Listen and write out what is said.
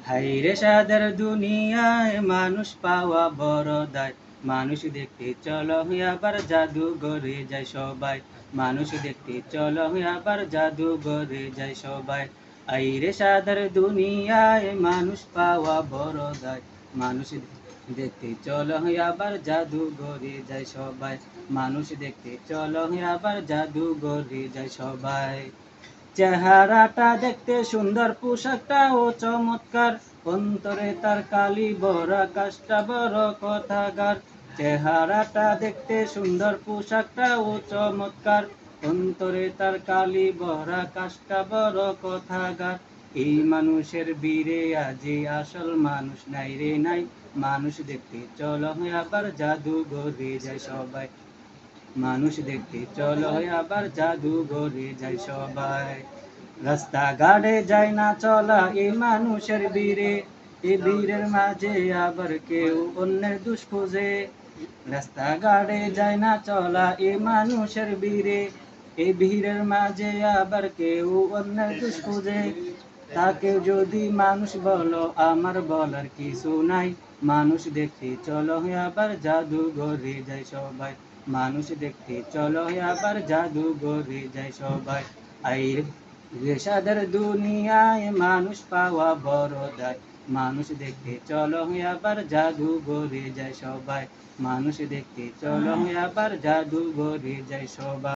হায়রে সাদের দুনিয়ায় মানুষ পাওয়া বড় দায়। মানুষ দেখতে চলো আবার জাদুঘরে যায় সবাই। মানুষ দেখতে চলো আবার জাদুঘরে যায় সবাই। আইরে সাদের দুনিয়ায় মানুষ পাওয়া বড় দায়। মানুষ দেখতে চলো আবার জাদুঘরে যায় সবাই। মানুষ দেখতে চলো আবার জাদুঘরে যায় সবাই। চেহারাটা দেখতে সুন্দর, পোশাকটাও চমৎকার, অন্তরে তার কালি ভরা, কাজটা বড় কথাগার। চেহারাটা দেখতে সুন্দর, পোশাকটাও চমৎকার, অন্তরে তার কালি ভরা, কাজটা বড় কথাগার। এই মানুষের বীরে আজি আসল মানুষ নাই রে নাই। মানুষ দেখতে চলো আবার জাদুঘরে যায় সবাই। মানুষ দেখতে চলো আবার জাদুঘরে যায় সবাই। রাস্তাঘাটে যায় না চলা এই মানুষের বীরে, এই বীরের মাঝে আবার কেউ অন্যের দুষ খুঁজে। রাস্তাঘাটে যায় না চলা এই মানুষের বীরে, এই ভিড়ের মাঝে আবার কেউ অন্যের দুষ খুঁজে। তাকে যদি মানুষ বলো আমার বলার কিছু নাই। মানুষ দেখতে চলো আবার জাদুঘরে যায় সবাই। মানুষ দেখতে চলো আবার জাদুঘরে যায় সবাই। আইরে সাদের দুনিয়ায় মানুষ পাওয়া বড় দায়। মানুষ দেখতে চলো আবার জাদুঘরে যায় সবাই। মানুষ দেখতে চলো আবার জাদুঘরে যায় সবাই।